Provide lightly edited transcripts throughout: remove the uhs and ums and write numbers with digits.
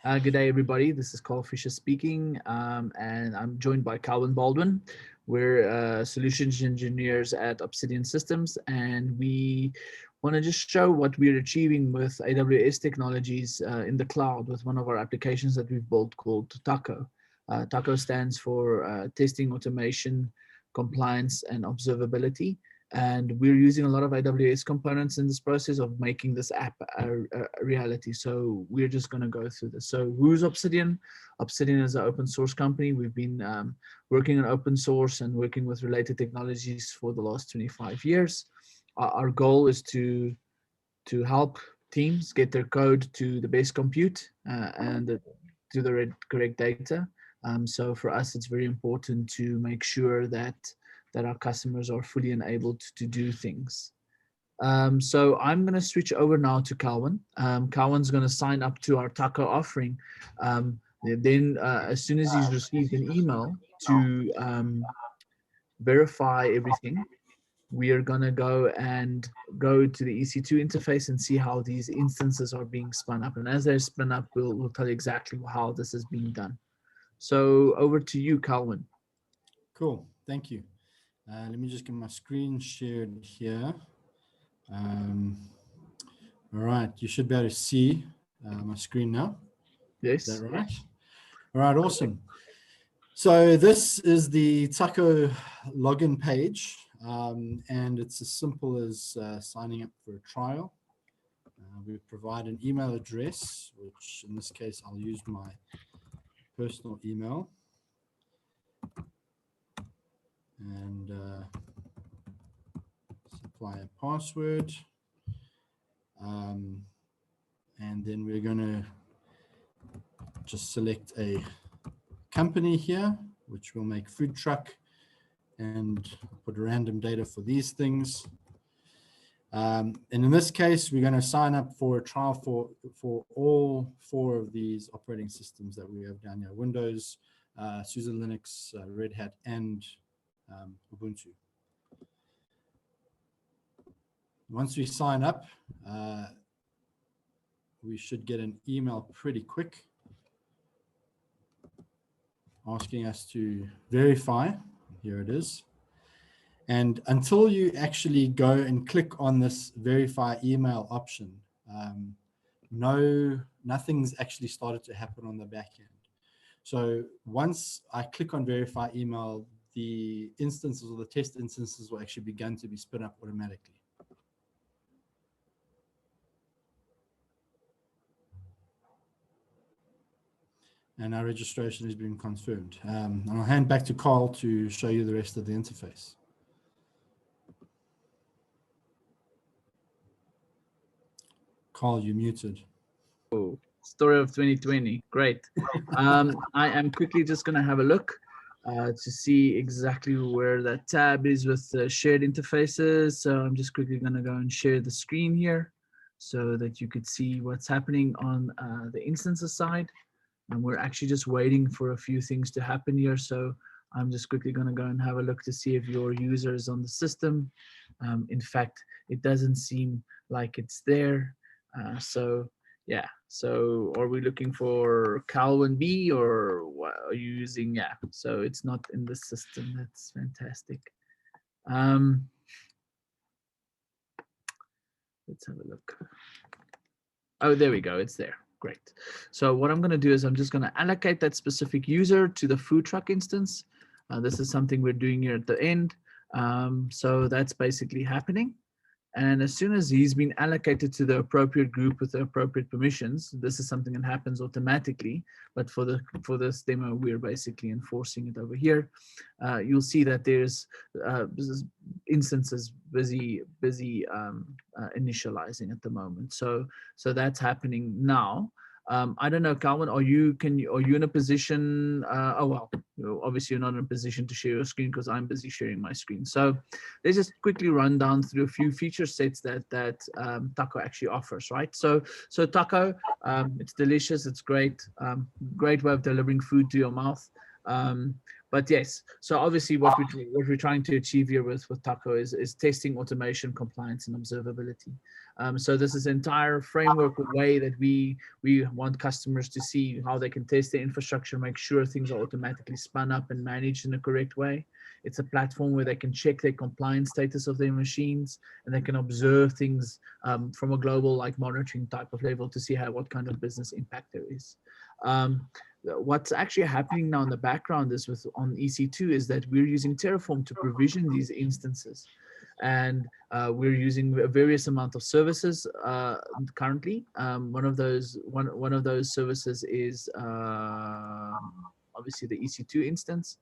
Good day, everybody. This is Carl Fisher speaking, and I'm joined by Calvin Baldwin. We're solutions engineers at Obsidian Systems, and we want to just show what we're achieving with AWS technologies in the cloud with one of our applications that we've built called Taco. Taco stands for testing, automation, compliance, and observability. And we're using a lot of AWS components in this process of making this app a reality. So we're just going to go through this. So who's Obsidian? Obsidian is an open source company. We've been working on open source and working with related technologies for the last 25 years. Our goal is to help teams get their code to the best compute and to the correct data. So for us, it's very important to make sure that our customers are fully enabled to do things. So I'm going to switch over now to Calvin. Calvin's going to sign up to our Taco offering. Then as soon as he's received an email to verify everything, we are going to go to the EC2 interface and see how these instances are being spun up. And as they're spun up, we'll tell you exactly how this is being done. So over to you, Calvin. Cool, thank you. Let me just get my screen shared here. All right, you should be able to see my screen now. Yes. Is that right? All right, awesome. So this is the Taco login page, and it's as simple as signing up for a trial. We provide an email address, which in this case, I'll use my personal email. And supply a password, and then we're going to just select a company here, which will make food truck, and put random data for these things. And in this case, we're going to sign up for a trial for all 4 of these operating systems that we have down here: Windows, SUSE Linux, Red Hat, and Ubuntu. Once we sign up, we should get an email pretty quick asking us to verify. Here it is. And until you actually go and click on this verify email option, nothing's actually started to happen on the back end. So once I click on verify email, the instances or the test instances will actually begin to be spun up automatically. And our registration has been confirmed. And I'll hand back to Carl to show you the rest of the interface. Carl, you're muted. Oh, story of 2020. Great. I am quickly just going to have a look to see exactly where that tab is with the shared interfaces. So I'm just quickly going to go and share the screen here so that you could see what's happening on the instances side. And we're actually just waiting for a few things to happen here. So I'm just quickly going to go and have a look to see if your user is on the system. In fact, it doesn't seem like it's there. So yeah, so are we looking for Calvin B, or what are you using? Yeah, so it's not in the system. That's fantastic. Let's have a look. Oh, there we go. It's there. Great. So what I'm going to do is I'm just going to allocate that specific user to the food truck instance. This is something we're doing here at the end. So that's basically happening. And as soon as he's been allocated to the appropriate group with the appropriate permissions, this is something that happens automatically. But for this demo, we're basically enforcing it over here. You'll see that there's instances busy initializing at the moment. So that's happening now. I don't know, Calvin, are you in a position? Oh well, obviously you're not in a position to share your screen because I'm busy sharing my screen. So let's just quickly run down through a few feature sets that Taco actually offers, right? So Taco, it's delicious, it's great, great way of delivering food to your mouth. But yes, so obviously what we're trying to achieve here with Taco is testing, automation, compliance, and observability. So this is an entire framework, a way that we want customers to see how they can test their infrastructure, make sure things are automatically spun up and managed in the correct way. It's a platform where they can check their compliance status of their machines, and they can observe things from a global, like, monitoring type of level to see what kind of business impact there is. Um, what's actually happening now in the background is on EC2 is that we're using Terraform to provision these instances, and we're using a various amount of services currently. One of those services is obviously the EC2 instance.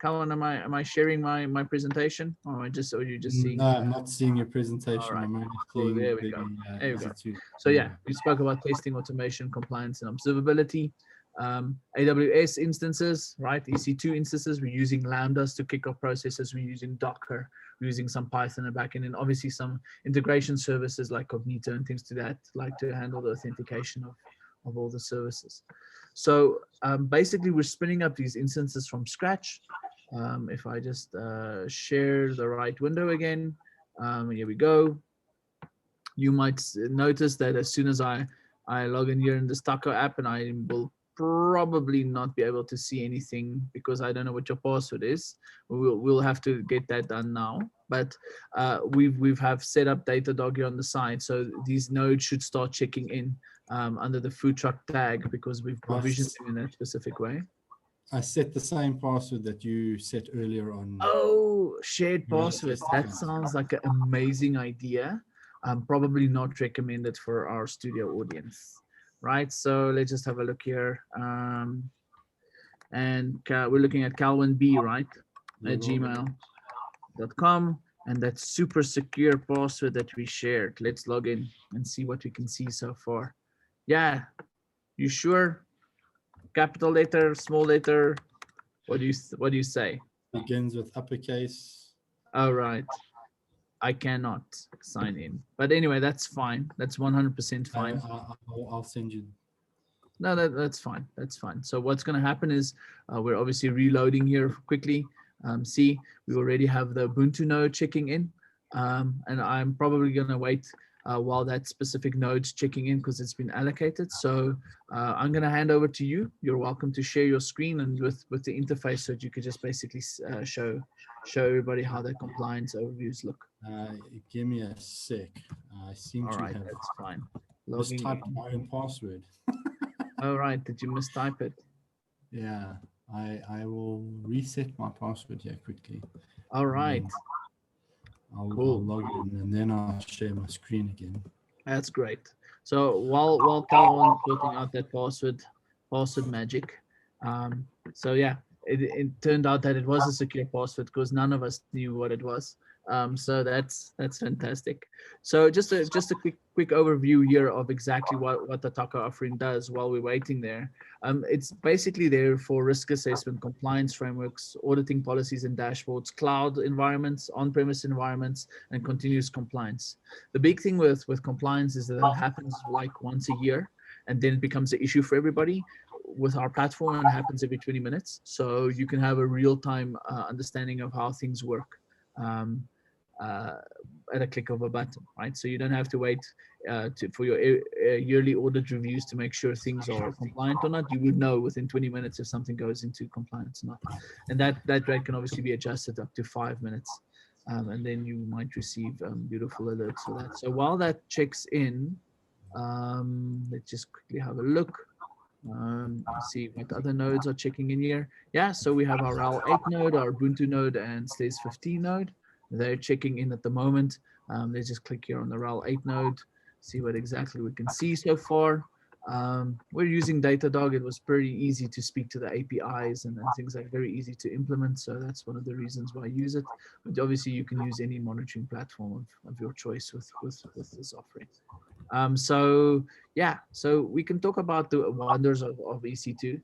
Colin, am I sharing my presentation, or are you just seeing? No, I'm not seeing your All presentation. right, I'm only cool. seeing There we the go. There we go. EC2. So yeah, we spoke about testing, automation, compliance, and observability. AWS instances, right? EC2 instances. We're using Lambdas to kick off processes. We're using Docker. We're using some Python in the backend, and obviously some integration services like Cognito and things to that, like to handle the authentication of all the services. So basically, we're spinning up these instances from scratch. If I just share the right window again, here we go. You might notice that as soon as I log in here in the Taco app, and I will probably not be able to see anything because I don't know what your password is. We'll have to get that done now. But we've have set up Datadog here on the side, so these nodes should start checking in under the food truck tag because we've provisioned them in that specific way. I set the same password that you set earlier on. Oh, shared passwords. That sounds like an amazing idea. Probably not recommended for our studio audience, right? So let's just have a look here. And we're looking at Calvin B, right? At gmail.com. And that super secure password that we shared. Let's log in and see what we can see so far. Yeah, you sure? Capital letter, small letter. What do you say? Begins with uppercase. All right. I cannot sign in. But anyway, that's fine. That's 100% fine. I'll send you. No, that's fine. That's fine. So what's going to happen is we're obviously reloading here quickly. See, we already have the Ubuntu node checking in. And I'm probably going to wait while that specific node's checking in because it's been allocated. So I'm going to hand over to you. You're welcome to share your screen and with the interface so that you could just basically show everybody how the compliance overviews look. Give me a sec. I seem to have. That's fine. Mistyped my own password. All right. Did you mistype it? Yeah. I will reset my password here quickly. All right. I'll log in and then I'll share my screen again. That's great. So while Calvin's sorting out that password magic, so yeah, it turned out that it was a secure password because none of us knew what it was. So that's fantastic. So just a quick overview here of exactly what the Taco offering does while we're waiting there. It's basically there for risk assessment, compliance frameworks, auditing policies and dashboards, cloud environments, on-premise environments, and continuous compliance. The big thing with compliance is that it happens like once a year, and then it becomes an issue for everybody. With our platform, it happens every 20 minutes, so you can have a real-time understanding of how things work. At a click of a button, right? So you don't have to wait for your yearly audit reviews to make sure things are compliant or not. You would know within 20 minutes if something goes into compliance or not. And that rate can obviously be adjusted up to 5 minutes. And then you might receive beautiful alerts for that. So while that checks in, let's just quickly have a look. See what other nodes are checking in here. Yeah, so we have our RHEL 8 node, our Ubuntu node, and Stays 15 node. They're checking in at the moment. Let's just click here on the RHEL 8 node, see what exactly we can see so far. We're using Datadog. It was pretty easy to speak to the APIs and things like very easy to implement. So that's one of the reasons why I use it. But obviously you can use any monitoring platform of your choice with this offering. So yeah, so we can talk about the wonders of EC2.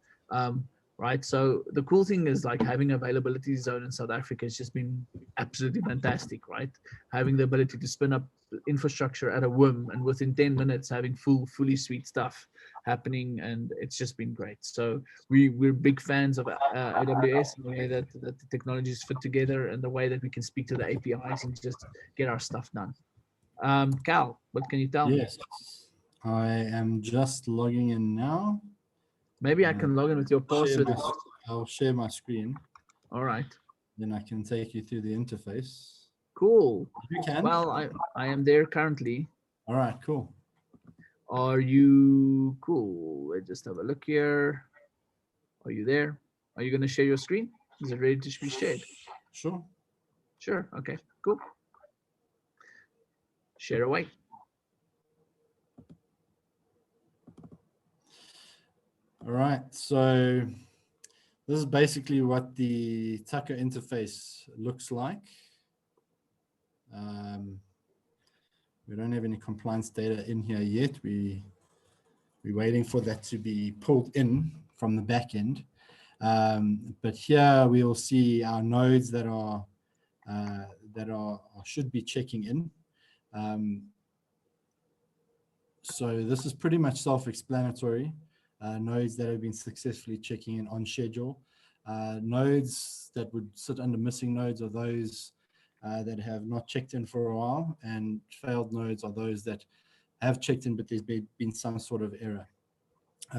Right. So the cool thing is like having availability zone in South Africa has just been absolutely fantastic, right? Having the ability to spin up infrastructure at a whim and within 10 minutes having fully sweet stuff happening, and it's just been great. So we're big fans of AWS and the way that the technologies fit together and the way that we can speak to the APIs and just get our stuff done. Cal, what can you tell me? Yes, I am just logging in now. Maybe I can log in with your password. I'll share my screen. All right. Then I can take you through the interface. Cool. You can. Well, I am there currently. All right, cool. Are you cool? Let's just have a look here. Are you there? Are you going to share your screen? Is it ready to be shared? Sure. Sure. Okay, cool. Share away. All right, so this is basically what the Tucker interface looks like. We don't have any compliance data in here yet. We're waiting for that to be pulled in from the back end. But here we will see our nodes that should be checking in. So this is pretty much self-explanatory. Nodes that have been successfully checking in on schedule. Nodes that would sit under missing nodes are those that have not checked in for a while, and failed nodes are those that have checked in, but there's been some sort of error.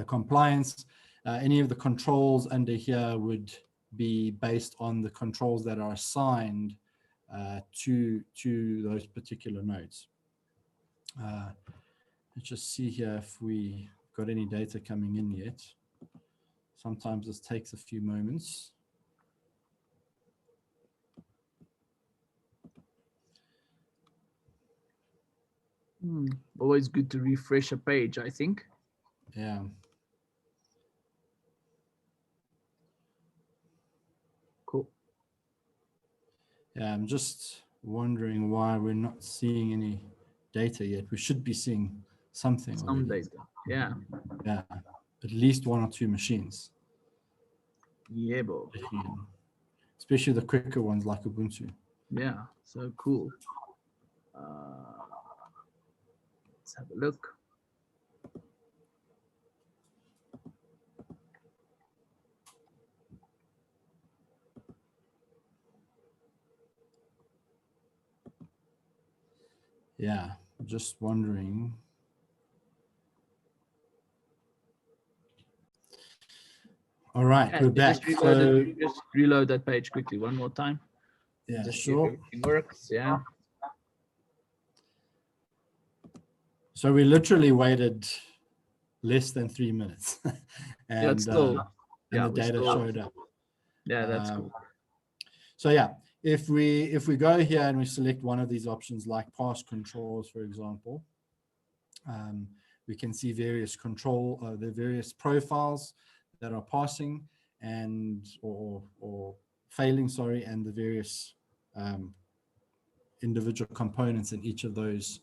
Compliance, any of the controls under here would be based on the controls that are assigned to those particular nodes. Let's just see here if we got any data coming in yet. Sometimes this takes a few moments. Always good to refresh a page, I think. Yeah. Cool. Yeah, I'm just wondering why we're not seeing any data yet. We should be seeing something. Some data. Yeah. Yeah. At least 1 or 2 machines. Yeah, bro. Especially the quicker ones like Ubuntu. Yeah. So cool. Let's have a look. Yeah, just wondering. All right, we're back. Just reload that page quickly one more time. Yeah, just sure. It works. Yeah. So we literally waited less than 3 minutes, and, still, and the data showed up. Yeah, that's cool. So yeah, if we go here and we select one of these options like pass controls, for example, we can see various the various profiles that are passing and or failing, sorry, and the various individual components in each of those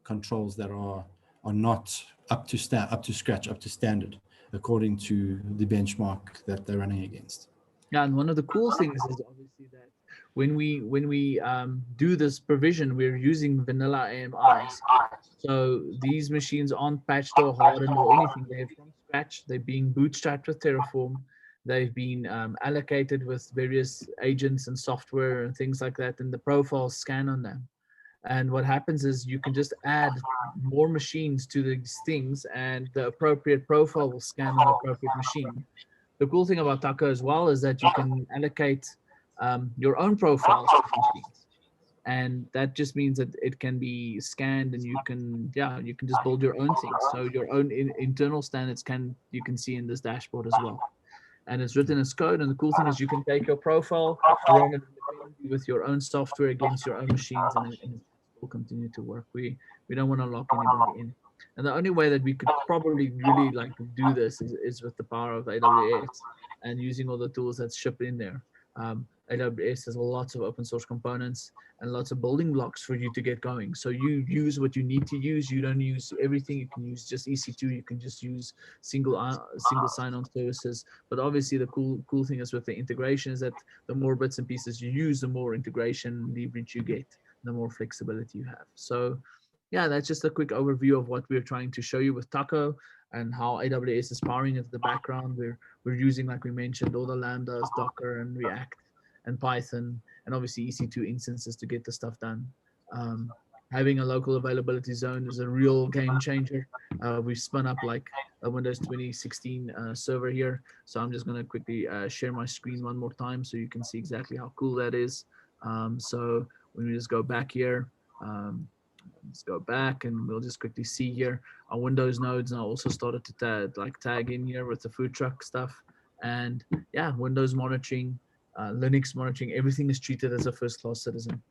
controls that are not up to scratch, up to standard, according to the benchmark that they're running against. Yeah, and one of the cool things is obviously that when we do this provision, we're using vanilla AMIs. So these machines aren't patched or hardened or anything. They're from scratch. They're being bootstrapped with Terraform. They've been allocated with various agents and software and things like that, and the profiles scan on them. And what happens is you can just add more machines to these things, and the appropriate profile will scan on the appropriate machine. The cool thing about Tucker as well is that you can allocate your own profiles to machines, and that just means that it can be scanned, and you can just build your own things. So your own internal standards you can see in this dashboard as well. And it's written as code. And the cool thing is you can take your profile, run it with your own software against your own machines, and it will continue to work. We don't want to lock anybody in. And the only way that we could probably really do this is with the power of AWS and using all the tools that's shipped in there. AWS has lots of open source components and lots of building blocks for you to get going. So you use what you need to use. You don't use everything. You can use just EC2. You can just use single sign-on services. But obviously the cool thing is with the integration is that the more bits and pieces you use, the more integration leverage you get, the more flexibility you have. So yeah, that's just a quick overview of what we're trying to show you with Taco. and how AWS is powering it in the background. We're using, like we mentioned, all the Lambdas, Docker, and React, and Python, and obviously EC2 instances to get the stuff done. Having a local availability zone is a real game changer. We've spun up like a Windows 2016 server here. So I'm just going to quickly share my screen one more time so you can see exactly how cool that is. So when we just go back here, let's go back and we'll just quickly see here our Windows nodes. And I also started to tag in here with the food truck stuff. And yeah, Windows monitoring, Linux monitoring, everything is treated as a first-class citizen.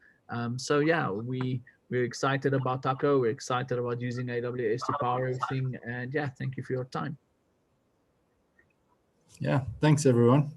So yeah, we're excited about Taco. We're excited about using AWS to power everything. And yeah, thank you for your time. Yeah, thanks everyone.